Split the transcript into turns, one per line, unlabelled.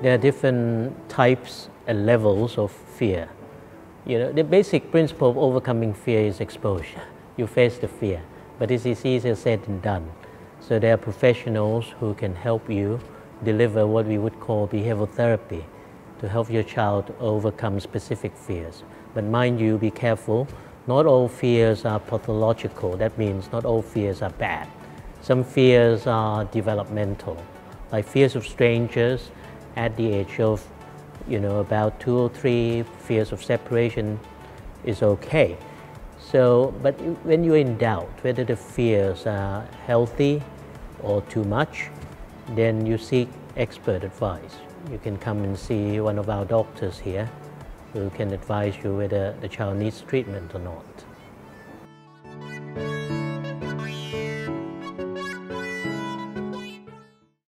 There are different types and levels of fear. The basic principle of overcoming fear is exposure. You face the fear, but this is easier said than done. So there are professionals who can help you deliver what we would call behavioral therapy to help your child overcome specific fears. But mind you, be careful, not all fears are pathological. That means not all fears are bad. Some fears are developmental, like fears of strangers at the age of about 2 or 3, fears of separation is okay. But when you're in doubt whether the fears are healthy or too much, then you seek expert advice. You can come and see one of our doctors here who can advise you whether the child needs treatment or not.